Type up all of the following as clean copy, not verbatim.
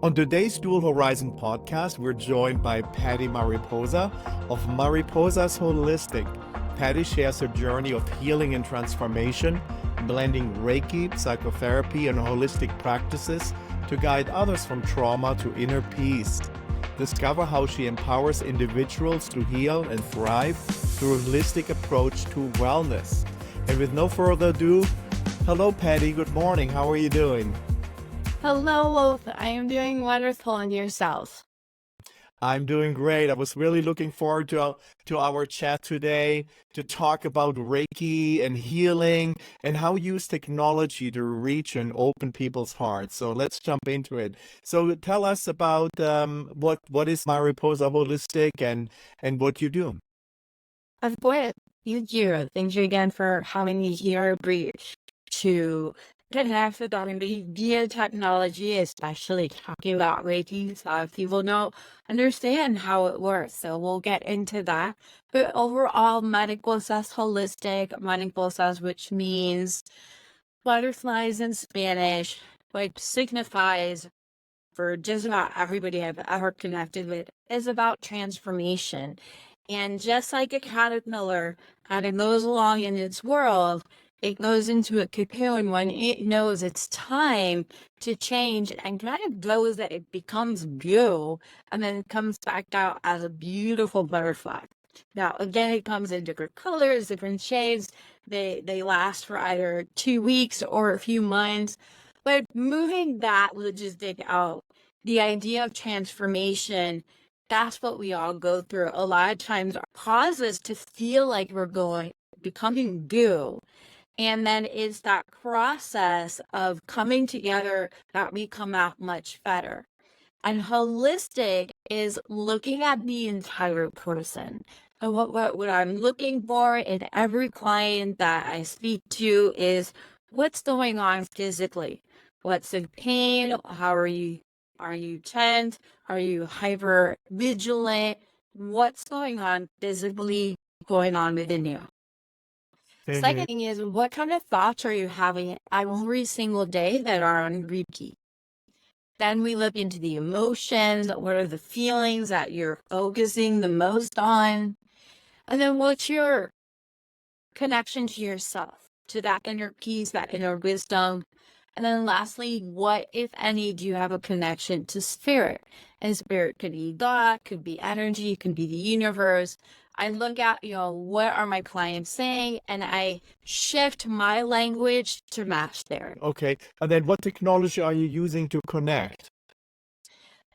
On today's Dual Horizon podcast, we're joined by Paty Mariposa of Mariposa's Holistic. Paty shares her journey of healing and transformation, blending Reiki, psychotherapy, and holistic practices to guide others from trauma to inner peace. Discover how she empowers individuals to heal and thrive through a holistic approach to wellness. And with no further ado, hello Paty, good morning. How are you doing? Hello, Wolf. I am doing wonderful, and yourself? I'm doing great. I was really looking forward to our chat today to talk about Reiki and healing and how use technology to reach and open people's hearts. So let's jump into it. So tell us about what is Mariposa Holistic and what you do. Of course, thank you again for having me here, Bree, to connect with that via technology, especially talking about Reiki, so people don't understand how it works. So we'll get into that. But overall, Mariposa's holistic, Mariposas, which means butterflies in Spanish, which signifies for just about everybody I've ever connected with, is about transformation. And just like a caterpillar, kind of goes along in its world, it goes into a cocoon when it knows it's time to change and kind of goes that it becomes goo and then it comes back out as a beautiful butterfly. Now, again, it comes in different colors, different shades. They last for either 2 weeks or a few months. But moving that logistic out, the idea of transformation, that's what we all go through. A lot of times causes to feel like we're becoming goo. And then it's that process of coming together that we come out much better. And holistic is looking at the entire person. And what I'm looking for in every client that I speak to is what's going on physically. What's in pain? How are you? Are you tense? Are you hyper vigilant? What's going on physically going on within you? Second thing is, what kind of thoughts are you having every single day that are on repeat? Then we look into the emotions. What are the feelings that you're focusing the most on? And then what's your connection to yourself, to that inner peace, that inner wisdom? And then lastly, what, if any, do you have a connection to spirit? And spirit could be God, could be energy, could be the universe. I look at, what are my clients saying, and I shift my language to match theirs. Okay. And then what technology are you using to connect?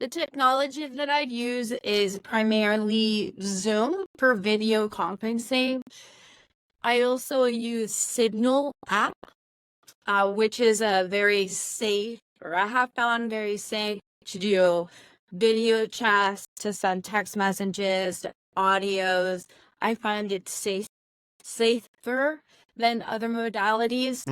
The technology that I use is primarily Zoom for video conferencing. I also use Signal app, which is a very safe, or I have found very safe to do video chats, to send text messages, audios. I find it safer than other modalities.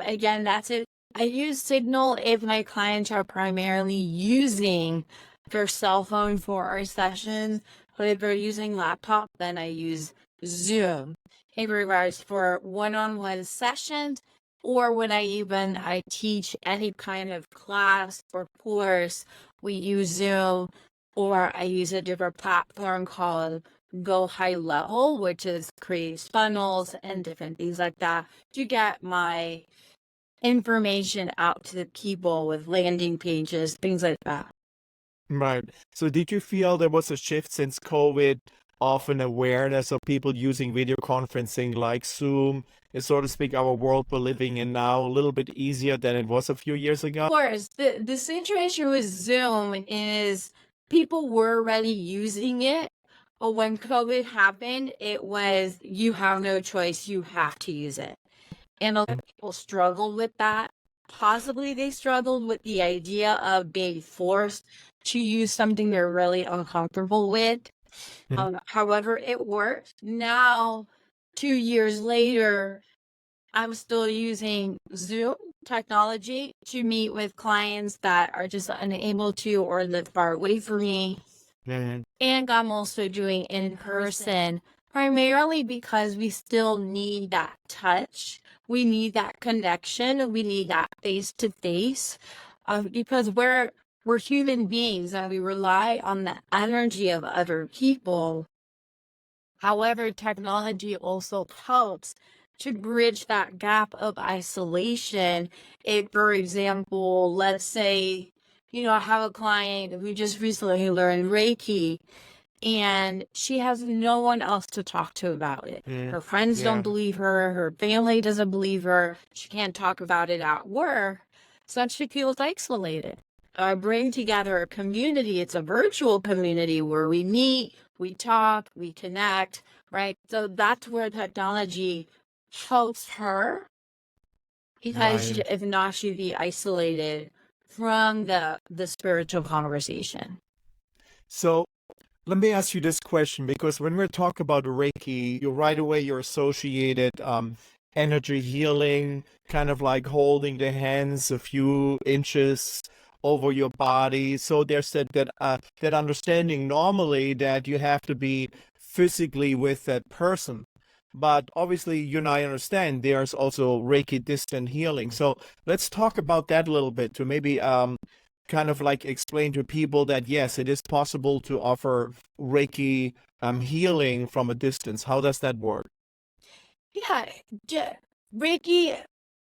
Again, that's it. I use Signal if my clients are primarily using their cell phone for our sessions, but if they're using laptop, then I use Zoom. In regards for one-on-one sessions, or when I teach any kind of class or course, we use Zoom, or I use a different platform called Go High Level, which is creates funnels and different things like that to get my information out to the people with landing pages, things like that. Right. So did you feel there was a shift since COVID of an awareness of people using video conferencing like Zoom is, so to speak, our world we're living in now a little bit easier than it was a few years ago? Of course, the situation with Zoom is people were already using it, but when COVID happened, it was you have no choice, you have to use it. And a lot of people struggled with that. Possibly they struggled with the idea of being forced to use something they're really uncomfortable with. However, it worked. Now, 2 years later, I'm still using Zoom technology to meet with clients that are just unable to or live far away from me. And I'm also doing in person, primarily because we still need that touch. We need that connection. We need that face to face, because we're we're human beings and we rely on the energy of other people. However, technology also helps to bridge that gap of isolation. If, for example, let's say, I have a client who just recently learned Reiki, and she has no one else to talk to about it. Her friends don't believe her. Her family doesn't believe her. She can't talk about it at work. So she feels isolated. I bring together a community. It's a virtual community where we meet, we talk, we connect, right? So that's where technology helps her, because Right. if not, she'd be isolated from the spiritual conversation. So let me ask you this question, because when we're talking about Reiki, you right away you're associated energy healing, kind of like holding the hands a few inches over your body. So there's that understanding normally that you have to be physically with that person. But obviously, you and I understand there's also Reiki distant healing. So let's talk about that a little bit to maybe kind of like explain to people that yes, it is possible to offer Reiki healing from a distance. How does that work? Yeah, Reiki,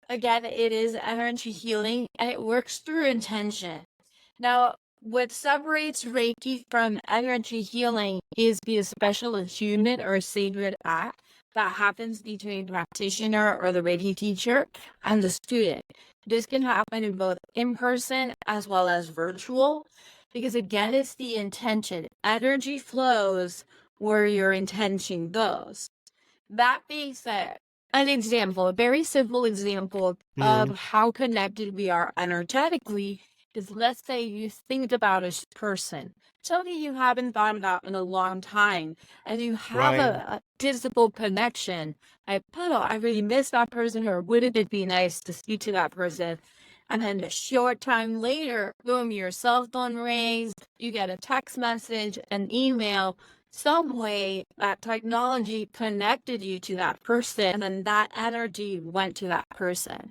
again, it is energy healing and it works through intention. Now, what separates Reiki from energy healing is the special attunement or sacred act that happens between the practitioner or the Reiki teacher and the student. This can happen in both in person as well as virtual, because again, it's the intention. Energy flows where your intention goes. That being said, an example, a very simple example Mm, of how connected we are energetically is, let's say you think about a person, somebody you haven't thought about in a long time, and you have right, a physical connection. I really miss that person, or wouldn't it be nice to speak to that person? And then a short time later, boom, your cell phone rings, you get a text message, an email, some way that technology connected you to that person, and then that energy went to that person.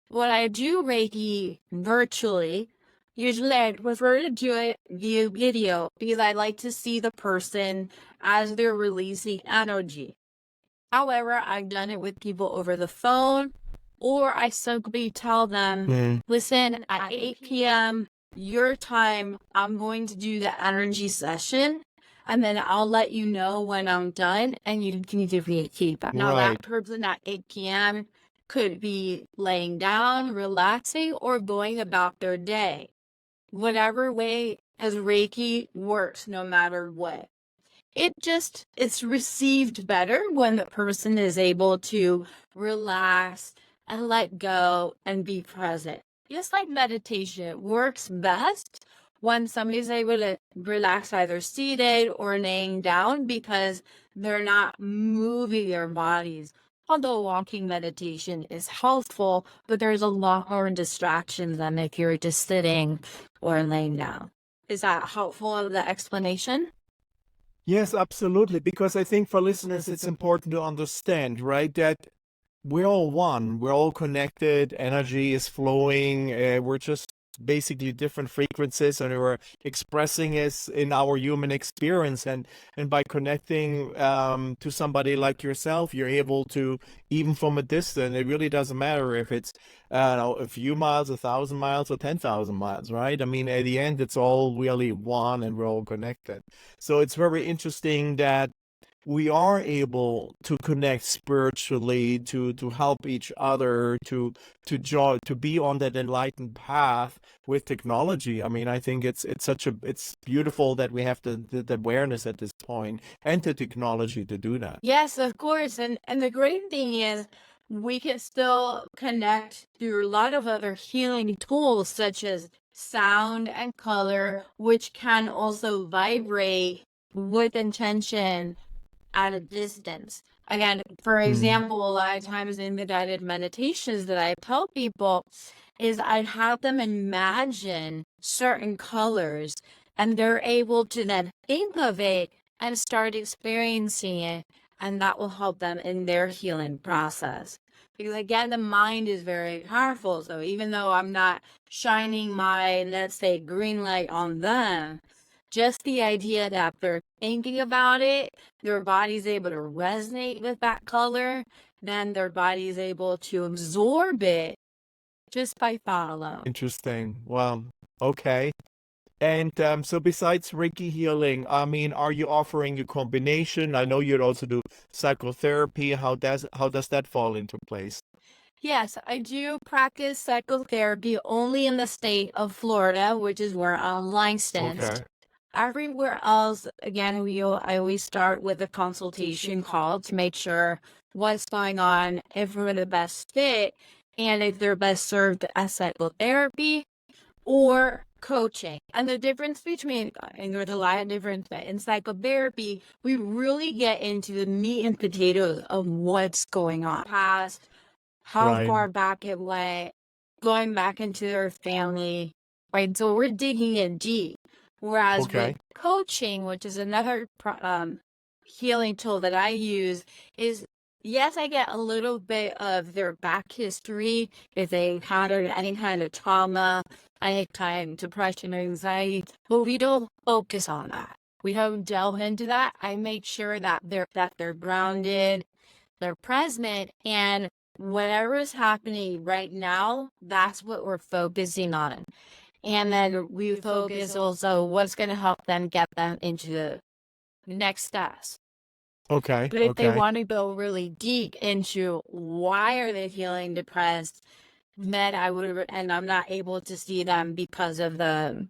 When I do Reiki virtually, usually I prefer to do it via video because I like to see the person as they're releasing energy. However, I've done it with people over the phone, or I simply tell them, mm, listen, at 8 p.m. your time, I'm going to do the energy session, and then I'll let you know when I'm done, and you can give me a feedback. Now, that right. person at 8 p.m. could be laying down, relaxing, or going about their day. Whatever way as Reiki works, no matter what. It's received better when the person is able to relax and let go and be present. Just like meditation, it works best when somebody's able to relax either seated or laying down because they're not moving their bodies. Although walking meditation is helpful, but there's a lot more distractions than if you're just sitting or laying down. Is that helpful of the explanation? Yes, absolutely. Because I think for listeners, it's important to understand, right, that we're all one. We're all connected. Energy is flowing. We're just basically different frequencies, and we're expressing it in our human experience. And by connecting to somebody like yourself, you're able to, even from a distance, it really doesn't matter if it's a few miles, 1,000 miles, or 10,000 miles, right? I mean, at the end, it's all really one, and we're all connected. So it's very interesting that we are able to connect spiritually, to help each other, to be on that enlightened path with technology. I mean, I think it's beautiful that we have the awareness at this point and the technology to do that. Yes, of course. And the great thing is we can still connect through a lot of other healing tools such as sound and color, which can also vibrate with intention at a distance. Again, for Mm, example, a lot of times in the guided meditations that I tell people is I'd have them imagine certain colors, and they're able to then think of it and start experiencing it, and that will help them in their healing process. Because again, the mind is very powerful. So even though I'm not shining my, let's say, green light on them, just the idea that they're thinking about it, their body's able to resonate with that color, then their body's able to absorb it just by thought alone. Interesting. Wow. Okay. And so besides Reiki healing, I mean, are you offering a combination? I know you'd also do psychotherapy. How does that fall into place? Yes, I do practice psychotherapy only in the state of Florida, which is where I'm licensed. Okay. Everywhere else, again, I always start with a consultation call to make sure what's going on, if we're the best fit, and if they're best served as psychotherapy or coaching. And the difference between, and there's a lot of difference, but in psychotherapy, we really get into the meat and potatoes of what's going on. Past, how Right. far back it went, going back into their family, right? So we're digging in deep. Whereas Okay. with coaching, which is another healing tool that I use, is yes, I get a little bit of their back history if they encountered any kind of trauma, any kind of depression or anxiety, but we don't focus on that. We don't delve into that. I make sure that they're grounded, they're present, and whatever is happening right now, that's what we're focusing on. And then we focus also what's going to help them get them into the next steps. Okay. But if they Okay. want to go really deep into why are they feeling depressed, then and I'm not able to see them because of I'm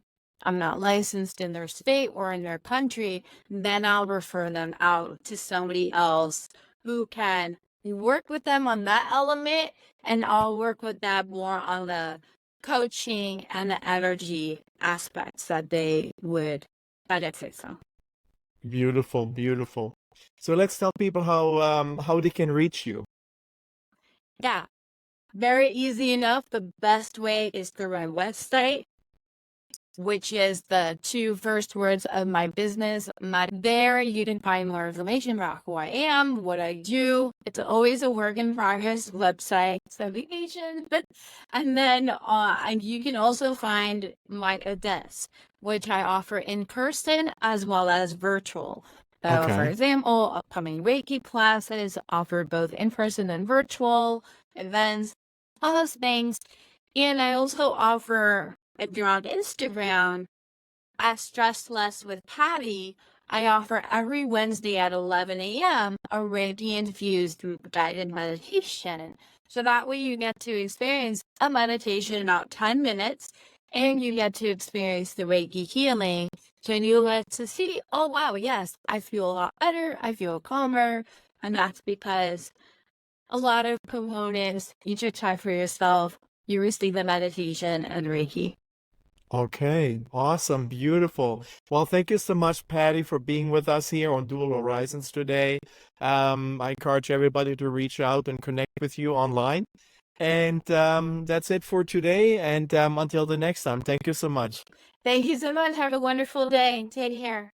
not licensed in their state or in their country, then I'll refer them out to somebody else who can work with them on that element, and I'll work with them more on the coaching and the energy aspects that they would benefit from. Beautiful. Beautiful. So let's tell people how they can reach you. Yeah, very easy enough. The best way is through my website, which is the two first words of my business. There you can find more information about who I am, what I do. It's always a work in progress website, so be patient. And then you can also find my events, which I offer in person as well as virtual. So, for Okay. example, upcoming Reiki classes offer both in person and virtual events, all those things. And I also offer, if you're on Instagram, at Stress Less with Paty, I offer every Wednesday at 11 a.m. a Reiki infused guided meditation. So that way you get to experience a meditation in about 10 minutes and you get to experience the Reiki healing. So you get to see, oh wow, yes, I feel a lot better, I feel calmer. And that's because a lot of components you should try for yourself. You receive the meditation and Reiki. Okay, awesome, beautiful. Well, thank you so much, Patty, for being with us here on Dual Horizons today. I encourage everybody to reach out and connect with you online. And that's it for today. And until the next time, thank you so much. Thank you so much. Have a wonderful day. Take care.